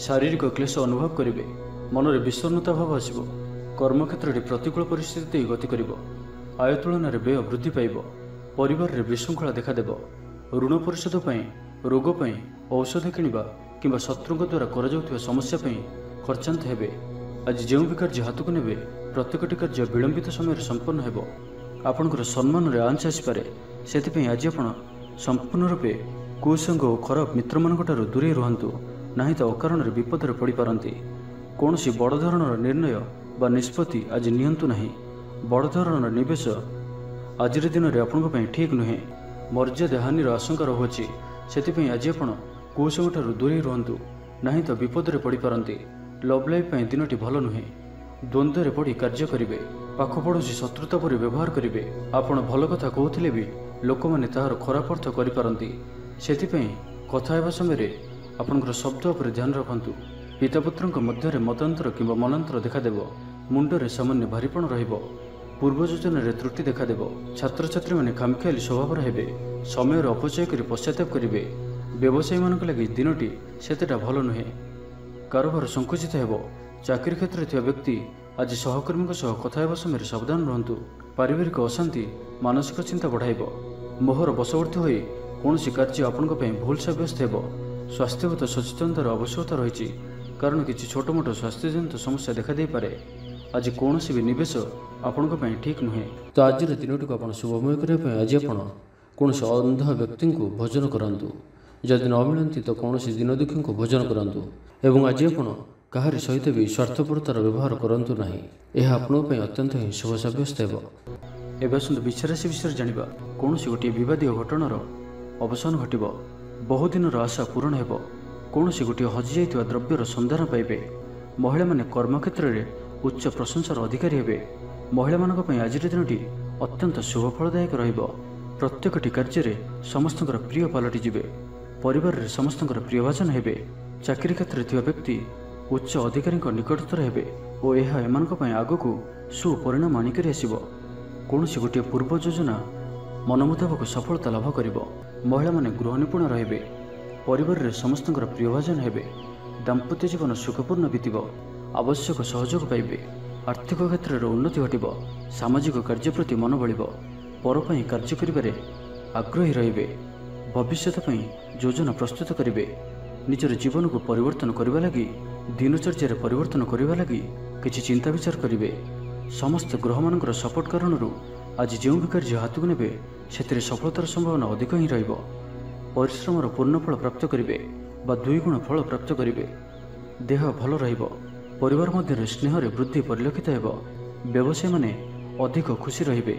ଶାରୀରିକ କ୍ଲେଶ ଅନୁଭବ କରିବେ। ମନରେ ବିଷର୍ଣ୍ଣତା ଭାବ ଆସିବ। କର୍ମକ୍ଷେତ୍ରରେ ପ୍ରତିକୂଳ ପରିସ୍ଥିତି ଦେଇ ଗତି କରିବ। ଆୟ ତୁଳନାରେ ବ୍ୟୟ ବୃଦ୍ଧି ପାଇବ। ପରିବାରରେ ବିଶୃଙ୍ଖଳା ଦେଖାଦେବ। ଋଣ ପରିଶୋଧ ପାଇଁ, ରୋଗ ପାଇଁ, ଔଷଧ କିଣିବା କିମ୍ବା ଶତ୍ରୁଙ୍କ ଦ୍ୱାରା କରାଯାଉଥିବା ସମସ୍ୟା ପାଇଁ ଖର୍ଚ୍ଚାନ୍ତ ହେବେ। ଆଜି ଯେଉଁ ବି କାର୍ଯ୍ୟ ହାତକୁ ନେବେ ପ୍ରତ୍ୟେକଟି କାର୍ଯ୍ୟ ବିଳମ୍ବିତ ସମୟରେ ସମ୍ପନ୍ନ ହେବ। ଆପଣଙ୍କର ସମ୍ମାନରେ ଆଞ୍ଚ ଆସିପାରେ। ସେଥିପାଇଁ ଆଜି ଆପଣ ସମ୍ପୂର୍ଣ୍ଣ ରୂପେ କୁସଙ୍ଗ ଓ ଖରାପ ମିତ୍ରମାନଙ୍କଠାରୁ ଦୂରେଇ ରୁହନ୍ତୁ, ନାହିଁ ତ ଅକାରଣରେ ବିପଦରେ ପଡ଼ିପାରନ୍ତି। କୌଣସି ବଡ଼ ଧରଣର ନିର୍ଣ୍ଣୟ ବା ନିଷ୍ପତ୍ତି ଆଜି ନିଅନ୍ତୁ ନାହିଁ। ବଡ଼ ଧରଣର ନିବେଶ ଆଜିର ଦିନରେ ଆପଣଙ୍କ ପାଇଁ ଠିକ୍ ନୁହେଁ। ମର୍ଯ୍ୟାଦା ହାନିର ଆଶଙ୍କା ରହୁଅଛି, ସେଥିପାଇଁ ଆଜି ଆପଣ କୁସଙ୍ଗଠାରୁ ଦୂରେଇ ରୁହନ୍ତୁ, ନାହିଁ ତ ବିପଦରେ ପଡ଼ିପାରନ୍ତି। ଲଭ୍ ଲାଇଫ୍ ପାଇଁ ଦିନଟି ଭଲ ନୁହେଁ। ଦ୍ୱନ୍ଦ୍ୱରେ ପଡ଼ି କାର୍ଯ୍ୟ କରିବେ। ପାଖ ପଡ଼ୋଶୀ ଶତ୍ରୁତା ପରି ବ୍ୟବହାର କରିବେ। ଆପଣ ଭଲ କଥା କହୁଥିଲେ ବି ଲୋକମାନେ ତାହାର ଖରାପ ଅର୍ଥ କରିପାରନ୍ତି। ସେଥିପାଇଁ କଥା ହେବା ସମୟରେ ଆପଣଙ୍କର ଶବ୍ଦ ଉପରେ ଧ୍ୟାନ ରଖନ୍ତୁ। ପିତାପୁତ୍ରଙ୍କ ମଧ୍ୟରେ ମତାନ୍ତର କିମ୍ବା ମନାନ୍ତର ଦେଖାଦେବ। ମୁଣ୍ଡରେ ସାମାନ୍ୟ ଭାରିପଣ ରହିବ। ପୂର୍ବ ଯୋଜନାରେ ତ୍ରୁଟି ଦେଖାଦେବ। ଛାତ୍ରଛାତ୍ରୀମାନେ ଖାମଖିଆଲି ସ୍ୱଭାବର ହେବେ। ସମୟର ଅପଚୟ କରି ପଶ୍ଚାତାପ କରିବେ। ବ୍ୟବସାୟୀମାନଙ୍କ ଲାଗି ଦିନଟି ସେତେଟା ଭଲ ନୁହେଁ। କାରବାର ସଙ୍କୁଚିତ ହେବ। ଚାକିରି କ୍ଷେତ୍ରରେ ଥିବା ବ୍ୟକ୍ତି ଆଜି ସହକର୍ମୀଙ୍କ ସହ କଥା ହେବା ସମୟରେ ସାବଧାନ ରୁହନ୍ତୁ। ପାରିବାରିକ ଅଶାନ୍ତି ମାନସିକ ଚିନ୍ତା ବଢ଼ାଇବ। ମୋହର ବଶବର୍ତ୍ତୀ ହୋଇ କୌଣସି କାର୍ଯ୍ୟ ଆପଣଙ୍କ ପାଇଁ ଭୁଲ ସାବ୍ୟସ୍ତ ହେବ। ସ୍ୱାସ୍ଥ୍ୟଗତ ସଚେତନତାର ଆବଶ୍ୟକତା ରହିଛି, କାରଣ କିଛି ଛୋଟମୋଟ ସ୍ୱାସ୍ଥ୍ୟଜନିତ ସମସ୍ୟା ଦେଖାଦେଇପାରେ। ଆଜି କୌଣସି ବି ନିବେଶ ଆପଣଙ୍କ ପାଇଁ ଠିକ୍ ନୁହେଁ।
ତ ଆଜିର ଦିନଟିକୁ ଆପଣ ଶୁଭମୟ କରିବା ପାଇଁ ଆଜି ଆପଣ କୌଣସି ଅନ୍ଧ ବ୍ୟକ୍ତିଙ୍କୁ ଭୋଜନ କରନ୍ତୁ। ଯଦି ନ ମିଳନ୍ତି ତ କୌଣସି ଦିନ ଦୁଃଖୀଙ୍କୁ ଭୋଜନ କରନ୍ତୁ ଏବଂ ଆଜି ଆପଣ କାହାରି ସହିତ ବି ସ୍ୱାର୍ଥପରତାର ବ୍ୟବହାର କରନ୍ତୁ ନାହିଁ। ଏହା ଆପଣଙ୍କ ପାଇଁ ଅତ୍ୟନ୍ତ ହିଁ ଶୁଭ ସାବ୍ୟସ୍ତ ହେବ।
ଏବେ ଆସନ୍ତୁ ବିଛା ରାଶି ବିଷୟରେ ଜାଣିବା। କୌଣସି ଗୋଟିଏ ବିବାଦୀୟ ଘଟଣାର ଅବସାନ ଘଟିବ। ବହୁଦିନର ଆଶା ପୂରଣ ହେବ। କୌଣସି ଗୋଟିଏ ହଜିଯାଇଥିବା ଦ୍ରବ୍ୟର ସନ୍ଧାନ ପାଇବେ। ମହିଳାମାନେ କର୍ମକ୍ଷେତ୍ରରେ ଉଚ୍ଚ ପ୍ରଶଂସାର ଅଧିକାରୀ ହେବେ। ମହିଳାମାନଙ୍କ ପାଇଁ ଆଜିର ଦିନଟି ଅତ୍ୟନ୍ତ ଶୁଭଫଳଦାୟକ ରହିବ। ପ୍ରତ୍ୟେକଟି କାର୍ଯ୍ୟରେ ସମସ୍ତଙ୍କର ପ୍ରିୟ ପାଲଟିଯିବେ। ପରିବାରରେ ସମସ୍ତଙ୍କର ପ୍ରିୟଭାଜନ ହେବେ। ଚାକିରି କ୍ଷେତ୍ରରେ ଥିବା ବ୍ୟକ୍ତି ଉଚ୍ଚ ଅଧିକାରୀଙ୍କ ନିକଟତର ହେବେ ଓ ଏହା ଏମାନଙ୍କ ପାଇଁ ଆଗକୁ ସୁପରିଣାମ ଆଣିକରି ଆସିବ। କୌଣସି ଗୋଟିଏ ପୂର୍ବ ଯୋଜନା ମନ ମୁତାବକ ସଫଳତା ଲାଭ କରିବ। ମହିଳାମାନେ ଗୃହ ନିପୁଣ ରହିବେ। ପରିବାରରେ ସମସ୍ତଙ୍କର ପ୍ରିୟଭାଜନ ହେବେ। ଦାମ୍ପତ୍ୟ ଜୀବନ ସୁଖପୂର୍ଣ୍ଣ ବିତିବ। ଆବଶ୍ୟକ ସହଯୋଗ ପାଇବେ। ଆର୍ଥିକ କ୍ଷେତ୍ରରେ ଉନ୍ନତି ଘଟିବ। ସାମାଜିକ କାର୍ଯ୍ୟ ପ୍ରତି ମନ ବଳିବ। ପର ପାଇଁ କାର୍ଯ୍ୟ କରିବାରେ ଆଗ୍ରହୀ ରହିବେ। ଭବିଷ୍ୟତ ପାଇଁ ଯୋଜନା ପ୍ରସ୍ତୁତ କରିବେ। ନିଜର ଜୀବନକୁ ପରିବର୍ତ୍ତନ କରିବା ଲାଗି, ଦିନଚର୍ଯ୍ୟାରେ ପରିବର୍ତ୍ତନ କରିବା ଲାଗି କିଛି ଚିନ୍ତା ବିଚାର କରିବେ। ସମସ୍ତ ଗ୍ରହମାନଙ୍କର ସପୋର୍ଟ କାରଣରୁ ଆଜି ଯେଉଁ ବି କାର୍ଯ୍ୟ ହାତକୁ ନେବେ ସେଥିରେ ସଫଳତାର ସମ୍ଭାବନା ଅଧିକ ହିଁ ରହିବ। ପରିଶ୍ରମର ପୂର୍ଣ୍ଣ ଫଳ ପ୍ରାପ୍ତ କରିବେ ବା 2 ଗୁଣ ଫଳ ପ୍ରାପ୍ତ କରିବେ। ଦେହ ଭଲ ରହିବ। ପରିବାର ମଧ୍ୟରେ ସ୍ନେହରେ ବୃଦ୍ଧି ପରିଲକ୍ଷିତ ହେବ। ବ୍ୟବସାୟୀମାନେ ଅଧିକ ଖୁସି ରହିବେ।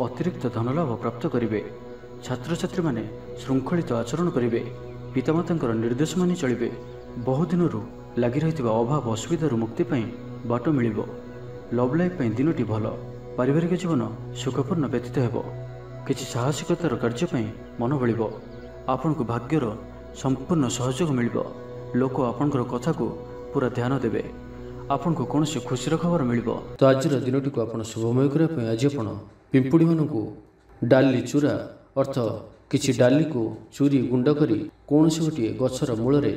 ଅତିରିକ୍ତ ଧନଲାଭ ପ୍ରାପ୍ତ କରିବେ। ଛାତ୍ରଛାତ୍ରୀମାନେ ଶୃଙ୍ଖଳିତ ଆଚରଣ କରିବେ। ପିତାମାତାଙ୍କର ନିର୍ଦ୍ଦେଶ ମାନି ଚଳିବେ। ବହୁଦିନରୁ ଲାଗି ରହିଥିବା ଅଭାବ ଅସୁବିଧାରୁ ମୁକ୍ତି ପାଇଁ ବାଟ ମିଳିବ। ଲଭ୍ ଲାଇଫ୍ ପାଇଁ ଦିନଟି ଭଲ। ପାରିବାରିକ ଜୀବନ ସୁଖପୂର୍ଣ୍ଣ ବ୍ୟତୀତ ହେବ। କିଛି ସାହସିକତାର କାର୍ଯ୍ୟ ପାଇଁ ମନ ବଳିବ। ଆପଣଙ୍କୁ ଭାଗ୍ୟର ସମ୍ପୂର୍ଣ୍ଣ ସହଯୋଗ ମିଳିବ। ଲୋକ ଆପଣଙ୍କର କଥାକୁ ପୁରା ଧ୍ୟାନ ଦେବେ। ଆପଣଙ୍କୁ କୌଣସି ଖୁସିର ଖବର ମିଳିବ।
ତ ଆଜିର ଦିନଟିକୁ ଆପଣ ଶୁଭମୟ କରିବା ପାଇଁ ଆଜି ଆପଣ ପିମ୍ପୁଡ଼ିମାନଙ୍କୁ ଡାଲି ଚୂରା ଅର୍ଥ କିଛି ଡାଲିକୁ ଚୁରି ଗୁଣ୍ଡ କରି କୌଣସି ଗୋଟିଏ ଗଛର ମୂଳରେ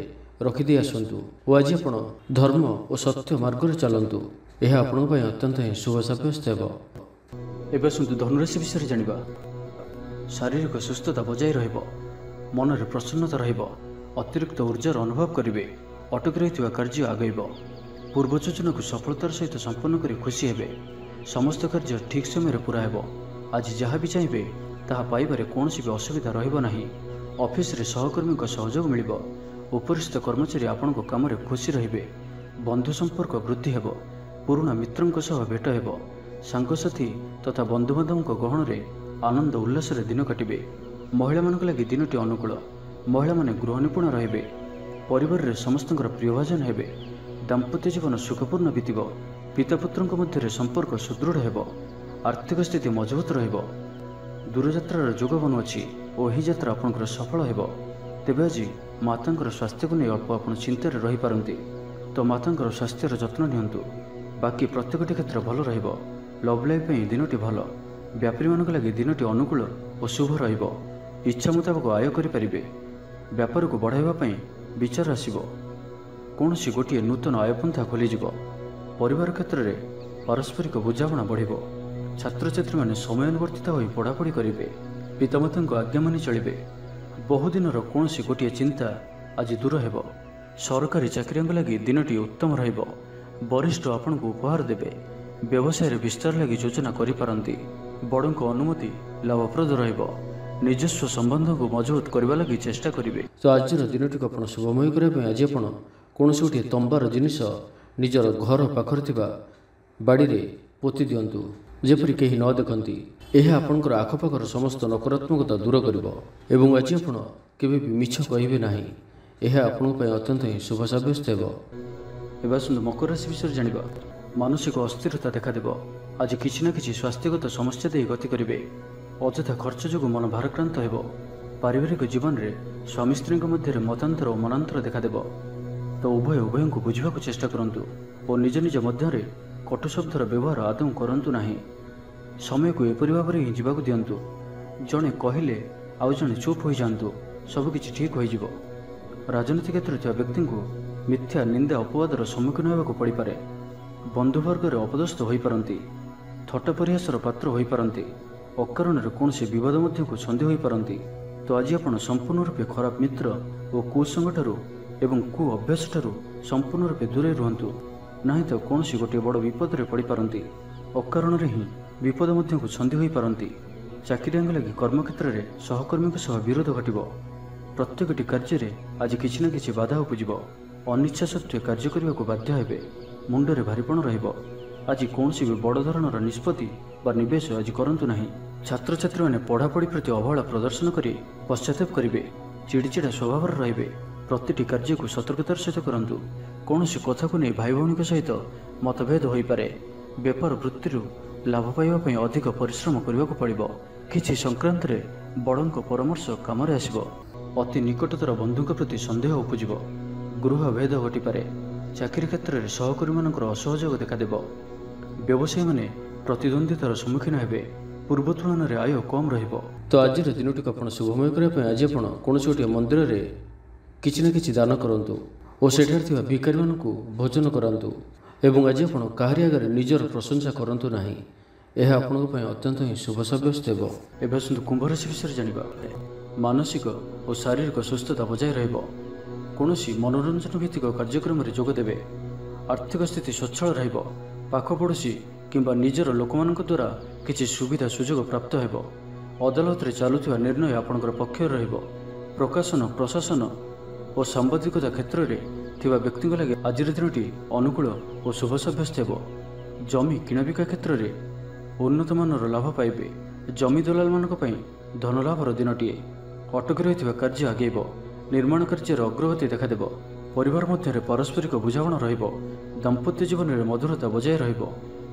ରଖିଦେଇ ଆସନ୍ତୁ ଓ ଆଜି ଆପଣ ଧର୍ମ ଓ ସତ୍ୟ ମାର୍ଗରେ ଚାଲନ୍ତୁ। ଏହା ଆପଣଙ୍କ ପାଇଁ ଅତ୍ୟନ୍ତ ହିଁ ଶୁଭ ସାବ୍ୟସ୍ତ ହେବ।
ଏବେ ଆସନ୍ତୁ ଧନୁରାଶି ବିଷୟରେ ଜାଣିବା। ଶାରୀରିକ ସୁସ୍ଥତା ବଜାୟ ରହିବ। ମନରେ ପ୍ରସନ୍ନତା ରହିବ। ଅତିରିକ୍ତ ଉର୍ଜାର ଅନୁଭବ କରିବେ। ଅଟକି ରହିଥିବା କାର୍ଯ୍ୟ ଆଗେଇବ। ପୂର୍ବ ଯୋଜନାକୁ ସଫଳତାର ସହିତ ସମ୍ପନ୍ନ କରି ଖୁସି ହେବେ। ସମସ୍ତ କାର୍ଯ୍ୟ ଠିକ୍ ସମୟରେ ପୁରା ହେବ। ଆଜି ଯାହା ବି ଚାହିଁବେ ତାହା ପାଇବାରେ କୌଣସି ବି ଅସୁବିଧା ରହିବ ନାହିଁ। ଅଫିସରେ ସହକର୍ମୀଙ୍କ ସହଯୋଗ ମିଳିବ। ଉପରିସ୍ଥ କର୍ମଚାରୀ ଆପଣଙ୍କ କାମରେ ଖୁସି ରହିବେ। ବନ୍ଧୁ ସମ୍ପର୍କ ବୃଦ୍ଧି ହେବ। ପୁରୁଣା ମିତ୍ରଙ୍କ ସହ ଭେଟ ହେବ। ସାଙ୍ଗସାଥି ତଥା ବନ୍ଧୁବାନ୍ଧବଙ୍କ ଗହଣରେ ଆନନ୍ଦ ଉଲ୍ଲାସରେ ଦିନ କାଟିବେ। ମହିଳାମାନଙ୍କ ଲାଗି ଦିନଟି ଅନୁକୂଳ। ମହିଳାମାନେ ଗୃହ ନିପୁଣ ରହିବେ। ପରିବାରରେ ସମସ୍ତଙ୍କର ପ୍ରିୟଭାଜନ ହେବେ। ଦାମ୍ପତ୍ୟ ଜୀବନ ସୁଖପୂର୍ଣ୍ଣ ବିତିବ। ପିତାପୁତ୍ରଙ୍କ ମଧ୍ୟରେ ସମ୍ପର୍କ ସୁଦୃଢ଼ ହେବ। ଆର୍ଥିକ ସ୍ଥିତି ମଜବୁତ ରହିବ। ଦୂରଯାତ୍ରାର ଯୋଗ ବନୁଅଛି ଓ ଏହି ଯାତ୍ରା ଆପଣଙ୍କର ସଫଳ ହେବ। ତେବେ ଆଜି ମାତାଙ୍କର ସ୍ୱାସ୍ଥ୍ୟକୁ ନେଇ ଅଳ୍ପ ଆପଣ ଚିନ୍ତାରେ ରହିପାରନ୍ତି, ତ ମାତାଙ୍କର ସ୍ୱାସ୍ଥ୍ୟର ଯତ୍ନ ନିଅନ୍ତୁ। ବାକି ପ୍ରତ୍ୟେକଟି କ୍ଷେତ୍ର ଭଲ ରହିବ। ଲଭ୍ ଲାଇଫ୍ ପାଇଁ ଦିନଟି ଭଲ। ବ୍ୟାପାରୀମାନଙ୍କ ଲାଗି ଦିନଟି ଅନୁକୂଳ ଓ ଶୁଭ ରହିବ। ଇଚ୍ଛା ମୁତାବକ ଆୟ କରିପାରିବେ। ବ୍ୟାପାରକୁ ବଢ଼ାଇବା ପାଇଁ ବିଚାର ଆସିବ। କୌଣସି ଗୋଟିଏ ନୂତନ ଆୟପନ୍ଥା ଖୋଲିଯିବ। ପରିବାର କ୍ଷେତ୍ରରେ ପାରସ୍ପରିକ ବୁଝାମଣା ବଢ଼ିବ। ଛାତ୍ରଛାତ୍ରୀମାନେ ସମୟାନୁବର୍ତ୍ତିତ ହୋଇ ପଢ଼ାପଢ଼ି କରିବେ। ପିତାମାତାଙ୍କ ଆଜ୍ଞା ମାନି ଚଳିବେ। ବହୁଦିନର କୌଣସି ଗୋଟିଏ ଚିନ୍ତା ଆଜି ଦୂର ହେବ। ସରକାରୀ ଚାକିରିଆଙ୍କ ଲାଗି ଦିନଟି ଉତ୍ତମ ରହିବ। ବରିଷ୍ଠ ଆପଣଙ୍କୁ ଉପହାର ଦେବେ। ବ୍ୟବସାୟରେ ବିସ୍ତାର ଲାଗି ଯୋଜନା କରିପାରନ୍ତି। ବଡ଼ଙ୍କ ଅନୁମତି ଲାଭପ୍ରଦ ରହିବ। ନିଜସ୍ୱ ସମ୍ବନ୍ଧକୁ ମଜବୁତ କରିବା ଲାଗି ଚେଷ୍ଟା କରିବେ।
ତ ଆଜିର ଦିନଟିକୁ ଆପଣ ଶୁଭମୟ କରିବା ପାଇଁ ଆଜି ଆପଣ କୌଣସି ଗୋଟିଏ ତମ୍ବାର ଜିନିଷ ନିଜର ଘର ପାଖରେ ଥିବା ବାଡ଼ିରେ ପୋତି ଦିଅନ୍ତୁ, ଯେପରି କେହି ନ ଦେଖନ୍ତି। ଏହା ଆପଣଙ୍କର ଆଖପାଖର ସମସ୍ତ ନକାରାତ୍ମକତା ଦୂର କରିବ ଏବଂ ଆଜି ଆପଣ କେବେ ବି ମିଛ କହିବେ ନାହିଁ। ଏହା ଆପଣଙ୍କ ପାଇଁ ଅତ୍ୟନ୍ତ ହିଁ ଶୁଭ ସାବ୍ୟସ୍ତ ହେବ।
ଏବେ ଆସନ୍ତୁ ମକର ରାଶି ବିଷୟରେ ଜାଣିବା। ମାନସିକ ଅସ୍ଥିରତା ଦେଖାଦେବ। ଆଜି କିଛି ନା କିଛି ସ୍ୱାସ୍ଥ୍ୟଗତ ସମସ୍ୟା ଦେଇ ଗତି କରିବେ। ଅଯଥା ଖର୍ଚ୍ଚ ଯୋଗୁଁ ମନ ଭାରାକ୍ରାନ୍ତ ହେବ। ପାରିବାରିକ ଜୀବନରେ ସ୍ୱାମୀ ସ୍ତ୍ରୀଙ୍କ ମଧ୍ୟରେ ମତାନ୍ତର ଓ ମନାନ୍ତର ଦେଖାଦେବ। ତ ଉଭୟଙ୍କୁ ବୁଝିବାକୁ ଚେଷ୍ଟା କରନ୍ତୁ ଓ ନିଜ ନିଜ ମଧ୍ୟରେ କଟୁ ଶବ୍ଦର ବ୍ୟବହାର ଆଦୌ କରନ୍ତୁ ନାହିଁ। ସମୟକୁ ଏପରି ଭାବରେ ହିଁ ଯିବାକୁ ଦିଅନ୍ତୁ। ଜଣେ କହିଲେ ଆଉ ଜଣେ ଚୁପ୍ ହୋଇଯାଆନ୍ତୁ। ସବୁକିଛି ଠିକ୍ ହୋଇଯିବ। ରାଜନୀତି କ୍ଷେତ୍ରରେ ଥିବା ବ୍ୟକ୍ତିଙ୍କୁ ମିଥ୍ୟା ନିନ୍ଦା ଅପବାଦର ସମ୍ମୁଖୀନ ହେବାକୁ ପଡ଼ିପାରେ। ବନ୍ଧୁବର୍ଗରେ ଅପଦସ୍ଥ ହୋଇପାରନ୍ତି। ଥଟ୍ଟା ପରିହାସର ପାତ୍ର ହୋଇପାରନ୍ତି। ଅକାରଣରେ କୌଣସି ବିବାଦ ମଧ୍ୟକୁ ଛନ୍ଦି ହୋଇପାରନ୍ତି। ତ ଆଜି ଆପଣ ସମ୍ପୂର୍ଣ୍ଣ ରୂପେ ଖରାପ ମିତ୍ର ଓ କୁସଙ୍ଗଠାରୁ ଏବଂ କୁ ଅଭ୍ୟାସଠାରୁ ସମ୍ପୂର୍ଣ୍ଣ ରୂପେ ଦୂରେଇ ରୁହନ୍ତୁ। ନାହିଁ ତ କୌଣସି ଗୋଟିଏ ବଡ଼ ବିପଦରେ ପଡ଼ିପାରନ୍ତି। ଅକାରଣରେ ହିଁ ବିପଦ ମଧ୍ୟକୁ ଛନ୍ଦି ହୋଇପାରନ୍ତି। ଚାକିରିଆଙ୍କ ଲାଗି କର୍ମକ୍ଷେତ୍ରରେ ସହକର୍ମୀଙ୍କ ସହ ବିରୋଧ ଘଟିବ। ପ୍ରତ୍ୟେକଟି କାର୍ଯ୍ୟରେ ଆଜି କିଛି ନା କିଛି ବାଧା ଉପୁଜିବ। ଅନିଚ୍ଛା ସତ୍ତ୍ୱେ କାର୍ଯ୍ୟ କରିବାକୁ ବାଧ୍ୟ ହେବେ। ମୁଣ୍ଡରେ ଭାରିପଣ ରହିବ। ଆଜି କୌଣସି ବି ବଡ଼ ଧରଣର ନିଷ୍ପତ୍ତି ବା ନିବେଶ ଆଜି କରନ୍ତୁ ନାହିଁ। ଛାତ୍ରଛାତ୍ରୀମାନେ ପଢ଼ାପଢ଼ି ପ୍ରତି ଅବହେଳା ପ୍ରଦର୍ଶନ କରି ପଶ୍ଚାତାପ କରିବେ। ଚିଡ଼ିଚିଡ଼ା ସ୍ୱଭାବର ରହିବେ। ପ୍ରତିଟି କାର୍ଯ୍ୟକୁ ସତର୍କତାର ସହିତ କରନ୍ତୁ। କୌଣସି କଥାକୁ ନେଇ ଭାଇ ଭଉଣୀଙ୍କ ସହିତ ମତଭେଦ ହୋଇପାରେ। ବେପାର ବୃତ୍ତିରୁ ଲାଭ ପାଇବା ପାଇଁ ଅଧିକ ପରିଶ୍ରମ କରିବାକୁ ପଡ଼ିବ। କିଛି ସଂକ୍ରାନ୍ତରେ ବଡ଼ଙ୍କ ପରାମର୍ଶ କାମରେ ଆସିବ। ଅତି ନିକଟତର ବନ୍ଧୁଙ୍କ ପ୍ରତି ସନ୍ଦେହ ଉପୁଜିବ। ଗୃହ ଭେଦ ଘଟିପାରେ। ଚାକିରି କ୍ଷେତ୍ରରେ ସହକର୍ମୀମାନଙ୍କର ଅସହଯୋଗ ଦେଖାଦେବ। ବ୍ୟବସାୟୀମାନେ ପ୍ରତିଦ୍ୱନ୍ଦ୍ୱିତାର ସମ୍ମୁଖୀନ ହେବେ। ପୂର୍ବ ତୁଳନାରେ ଆୟ କମ୍ ରହିବ।
ତ ଆଜିର ଦିନଟିକୁ ଆପଣ ଶୁଭମୟ କରିବା ପାଇଁ ଆଜି ଆପଣ କୌଣସି ଗୋଟିଏ ମନ୍ଦିରରେ କିଛି ନା କିଛି ଦାନ କରନ୍ତୁ ଓ ସେଠାରେ ଥିବା ଭିକାରୀମାନଙ୍କୁ ଭୋଜନ କରାନ୍ତୁ। ଏବଂ ଆଜି ଆପଣ କାହାରି ଆଗରେ ନିଜର ପ୍ରଶଂସା କରନ୍ତୁ ନାହିଁ। ଏହା ଆପଣଙ୍କ ପାଇଁ ଅତ୍ୟନ୍ତ ହିଁ ଶୁଭ ସାବ୍ୟସ୍ତ ହେବ।
ଏବେ ଆସନ୍ତୁ କୁମ୍ଭ ରାଶି ବିଷୟରେ ଜାଣିବା। ମାନସିକ ଓ ଶାରୀରିକ ସୁସ୍ଥତା ବଜାୟ ରହିବ। କୌଣସି ମନୋରଞ୍ଜନ ଭିତ୍ତିକ କାର୍ଯ୍ୟକ୍ରମରେ ଯୋଗ ଦେବେ। ଆର୍ଥିକ ସ୍ଥିତି ସ୍ୱଚ୍ଛଳ ରହିବ। ପାଖ ପଡ଼ୋଶୀ କିମ୍ବା ନିଜର ଲୋକମାନଙ୍କ ଦ୍ୱାରା କିଛି ସୁବିଧା ସୁଯୋଗ ପ୍ରାପ୍ତ ହେବ। ଅଦାଲତରେ ଚାଲୁଥିବା ନିର୍ଣ୍ଣୟ ଆପଣଙ୍କର ପକ୍ଷରେ ରହିବ। ପ୍ରକାଶନ, ପ୍ରଶାସନ ଓ ସାମ୍ବାଦିକତା କ୍ଷେତ୍ରରେ ଥିବା ବ୍ୟକ୍ତିଙ୍କ ଲାଗି ଆଜିର ଦିନଟି ଅନୁକୂଳ ଓ ଶୁଭ ସାବ୍ୟସ୍ତ ହେବ। ଜମି କିଣାବିକା କ୍ଷେତ୍ରରେ ଉନ୍ନତମାନର ଲାଭ ପାଇବେ। ଜମି ଦଲାଲମାନଙ୍କ ପାଇଁ ଧନଲାଭର ଦିନଟିଏ। ଅଟକି ରହିଥିବା କାର୍ଯ୍ୟ ଆଗେଇବ। ନିର୍ମାଣ କାର୍ଯ୍ୟର ଅଗ୍ରଗତି ଦେଖାଦେବ। ପରିବାର ମଧ୍ୟରେ ପାରସ୍ପରିକ ବୁଝାମଣା ରହିବ। ଦାମ୍ପତ୍ୟ ଜୀବନରେ ମଧୁରତା ବଜାୟ ରହିବ।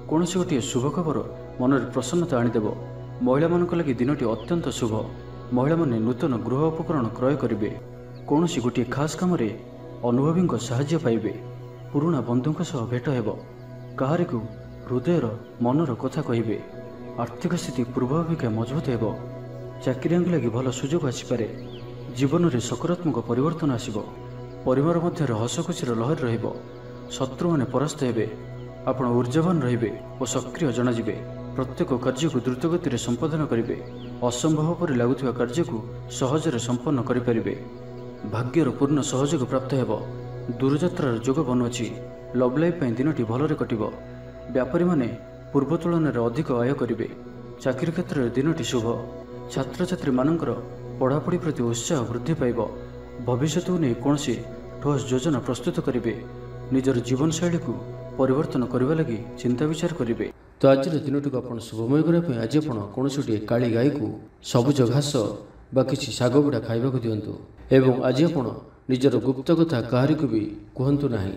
କୌଣସି ଗୋଟିଏ ଶୁଭ ଖବର ମନରେ ପ୍ରସନ୍ନତା ଆଣିଦେବ। ମହିଳାମାନଙ୍କ ଲାଗି ଦିନଟି ଅତ୍ୟନ୍ତ ଶୁଭ। ମହିଳାମାନେ ନୂତନ ଗୃହ ଉପକରଣ କ୍ରୟ କରିବେ। କୌଣସି ଗୋଟିଏ ଖାସ୍ କାମରେ ଅନୁଭବୀଙ୍କ ସାହାଯ୍ୟ ପାଇବେ। ପୁରୁଣା ବନ୍ଧୁଙ୍କ ସହ ଭେଟ ହେବ। କାହାରିକୁ ହୃଦୟର ମନର କଥା କହିବେ। ଆର୍ଥିକ ସ୍ଥିତି ପୂର୍ବ ଅପେକ୍ଷା ମଜବୁତ ହେବ। ଚାକିରିଆଙ୍କ ଲାଗି ଭଲ ସୁଯୋଗ ଆସିପାରେ। ଜୀବନରେ ସକାରାତ୍ମକ ପରିବର୍ତ୍ତନ ଆସିବ। ପରିବାର ମଧ୍ୟରେ ହସଖୁସିର ଲହରୀ ରହିବ। ଶତ୍ରୁମାନେ ପରାସ୍ତ ହେବେ। ଆପଣ ଊର୍ଜାବାନ ରହିବେ ଓ ସକ୍ରିୟ ଜଣାଯିବେ। ପ୍ରତ୍ୟେକ କାର୍ଯ୍ୟକୁ ଦ୍ରୁତଗତିରେ ସମ୍ପାଦନ କରିବେ। ଅସମ୍ଭବ ପରି ଲାଗୁଥିବା କାର୍ଯ୍ୟକୁ ସହଜରେ ସମ୍ପନ୍ନ କରିପାରିବେ। ଭାଗ୍ୟର ପୂର୍ଣ୍ଣ ସହଯୋଗ ପ୍ରାପ୍ତ ହେବ। ଦୂରଯାତ୍ରାର ଯୋଗ ବନୁଅଛି। ଲଭ୍ ଲାଇଫ୍ ପାଇଁ ଦିନଟି ଭଲରେ କଟିବ। ବ୍ୟାପାରୀମାନେ ପୂର୍ବ ତୁଳନାରେ ଅଧିକ ଆୟ କରିବେ। ଚାକିରି କ୍ଷେତ୍ରରେ ଦିନଟି ଶୁଭ। ଛାତ୍ରଛାତ୍ରୀମାନଙ୍କର ପଢ଼ାପଢ଼ି ପ୍ରତି ଉତ୍ସାହ ବୃଦ୍ଧି ପାଇବ। ଭବିଷ୍ୟତକୁ ନେଇ କୌଣସି ଠୋସ୍ ଯୋଜନା ପ୍ରସ୍ତୁତ କରିବେ। ନିଜର ଜୀବନଶୈଳୀକୁ ପରିବର୍ତ୍ତନ କରିବା ଲାଗି ଚିନ୍ତା ବିଚାର କରିବେ।
ତ ଆଜିର ଦିନଟିକୁ ଆପଣ ଶୁଭମୟ କରିବା ପାଇଁ ଆଜି ଆପଣ କୌଣସି ଗୋଟିଏ କାଳି ଗାଈକୁ ସବୁଜ ଘାସ ବା କିଛି ଶାଗ ବିଡ଼ା ଖାଇବାକୁ ଦିଅନ୍ତୁ। ଏବଂ ଆଜି ଆପଣ ନିଜର ଗୁପ୍ତ କଥା କାହାରିକୁ ବି କୁହନ୍ତୁ ନାହିଁ।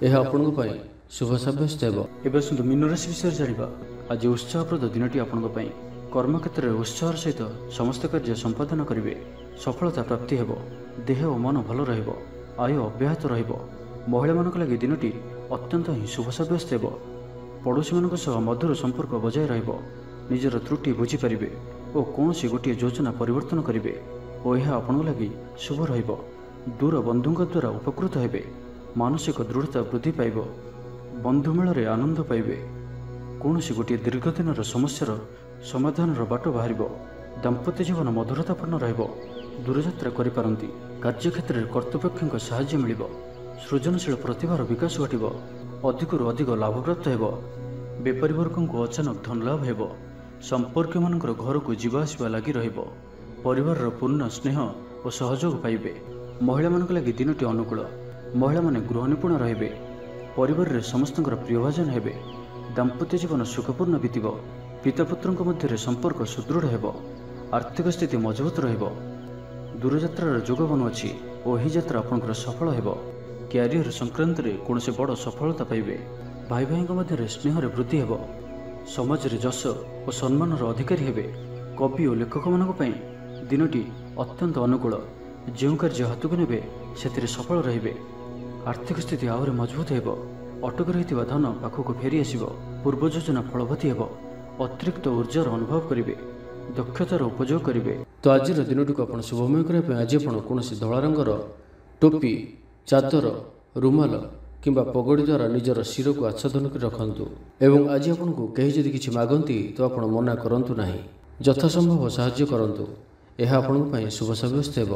ଏହା ଆପଣଙ୍କ ପାଇଁ ଶୁଭ ସାବ୍ୟସ୍ତ ହେବ।
ଏବେ ଆସନ୍ତୁ ମୀନ ରାଶି ବିଷୟରେ ଜାଣିବା। ଆଜି ଉତ୍ସାହପ୍ରଦ ଦିନଟି ଆପଣଙ୍କ ପାଇଁ। କର୍ମକ୍ଷେତ୍ରରେ ଉତ୍ସାହର ସହିତ ସମସ୍ତ କାର୍ଯ୍ୟ ସମ୍ପାଦନ କରିବେ। ସଫଳତା ପ୍ରାପ୍ତି ହେବ। ଦେହ ଓ ମନ ଭଲ ରହିବ। ଆୟ ଅବ୍ୟାହତ ରହିବ। ମହିଳାମାନଙ୍କ ଲାଗି ଦିନଟି ଅତ୍ୟନ୍ତ ହିଁ ଶୁଭ ସାବ୍ୟସ୍ତ ହେବ। ପଡ଼ୋଶୀମାନଙ୍କ ସହ ମଧୁର ସମ୍ପର୍କ ବଜାୟ ରହିବ। ନିଜର ତ୍ରୁଟି ବୁଝିପାରିବେ ଓ କୌଣସି ଗୋଟିଏ ଯୋଜନା ପରିବର୍ତ୍ତନ କରିବେ ଓ ଏହା ଆପଣଙ୍କ ଲାଗି ଶୁଭ ରହିବ। ଦୂର ବନ୍ଧୁଙ୍କ ଦ୍ୱାରା ଉପକୃତ ହେବେ। ମାନସିକ ଦୃଢ଼ତା ବୃଦ୍ଧି ପାଇବ। ବନ୍ଧୁମେଳରେ ଆନନ୍ଦ ପାଇବେ। କୌଣସି ଗୋଟିଏ ଦୀର୍ଘଦିନର ସମସ୍ୟାର ସମାଧାନର ବାଟ ବାହାରିବ। ଦାମ୍ପତ୍ୟ ଜୀବନ ମଧୁରତାପୂର୍ଣ୍ଣ ରହିବ। ଦୂରଯାତ୍ରା କରିପାରନ୍ତି। କାର୍ଯ୍ୟକ୍ଷେତ୍ରରେ କର୍ତ୍ତୃପକ୍ଷଙ୍କ ସାହାଯ୍ୟ ମିଳିବ। ସୃଜନଶୀଳ ପ୍ରତିଭାର ବିକାଶ ଘଟିବ। ଅଧିକରୁ ଅଧିକ ଲାଭପ୍ରାପ୍ତ ହେବ। ବେପାରୀ ବର୍ଗଙ୍କୁ ଅଚାନକ ଧନଲାଭ ହେବ। ସମ୍ପର୍କୀୟମାନଙ୍କର ଘରକୁ ଯିବା ଆସିବା ଲାଗି ରହିବ। ପରିବାରର ପୂର୍ଣ୍ଣ ସ୍ନେହ ଓ ସହଯୋଗ ପାଇବେ। ମହିଳାମାନଙ୍କ ଲାଗି ଦିନଟି ଅନୁକୂଳ। ମହିଳାମାନେ ଗୃହ ନିପୁଣ ରହିବେ। ପରିବାରରେ ସମସ୍ତଙ୍କର ପ୍ରିୟଭାଜନ ହେବେ। ଦାମ୍ପତ୍ୟ ଜୀବନ ସୁଖପୂର୍ଣ୍ଣ ବିତିବ। ପିତାପୁତ୍ରଙ୍କ ମଧ୍ୟରେ ସମ୍ପର୍କ ସୁଦୃଢ଼ ହେବ। ଆର୍ଥିକ ସ୍ଥିତି ମଜବୁତ ରହିବ। ଦୂରଯାତ୍ରାର ଯୋଗ ବନୁଅଛି ଓ ଏହି ଯାତ୍ରା ଆପଣଙ୍କର ସଫଳ ହେବ। କ୍ୟାରିୟର ସଂକ୍ରାନ୍ତରେ କୌଣସି ବଡ଼ ସଫଳତା ପାଇବେ। ଭାଇ ଭାଇଙ୍କ ମଧ୍ୟରେ ସ୍ନେହରେ ବୃଦ୍ଧି ହେବ। ସମାଜରେ ଯଶ ଓ ସମ୍ମାନର ଅଧିକାରୀ ହେବେ। କବି ଓ ଲେଖକମାନଙ୍କ ପାଇଁ ଦିନଟି ଅତ୍ୟନ୍ତ ଅନୁକୂଳ। ଯେଉଁ କାର୍ଯ୍ୟ ହାତକୁ ନେବେ ସେଥିରେ ସଫଳ ରହିବେ। ଆର୍ଥିକ ସ୍ଥିତି ଆହୁରି ମଜବୁତ ହେବ। ଅଟକି ରହିଥିବା ଧନ ପାଖକୁ ଫେରି ଆସିବ। ପୂର୍ବ ଯୋଜନା ଫଳବତୀ ହେବ। ଅତିରିକ୍ତ ଉର୍ଜାର ଅନୁଭବ କରିବେ। ଦକ୍ଷତାର ଉପଯୋଗ କରିବେ।
ତ ଆଜିର ଦିନଟିକୁ ଆପଣ ଶୁଭମୟ କରିବା ପାଇଁ ଆଜି ଆପଣ କୌଣସି ଧଳା ରଙ୍ଗର ଟୋପି, ଚାଦର, ରୁମାଲ କିମ୍ବା ପଗଡ଼ି ଦ୍ୱାରା ନିଜର ଶିରକୁ ଆଚ୍ଛାଦନ କରି ରଖନ୍ତୁ। ଏବଂ ଆଜି ଆପଣଙ୍କୁ କେହି ଯଦି କିଛି ମାଗନ୍ତି ତ ଆପଣ ମନା କରନ୍ତୁ ନାହିଁ। ଯଥାସମ୍ଭବ ସାହାଯ୍ୟ କରନ୍ତୁ। ଏହା ଆପଣଙ୍କ ପାଇଁ ଶୁଭ ସାବ୍ୟସ୍ତ ହେବ।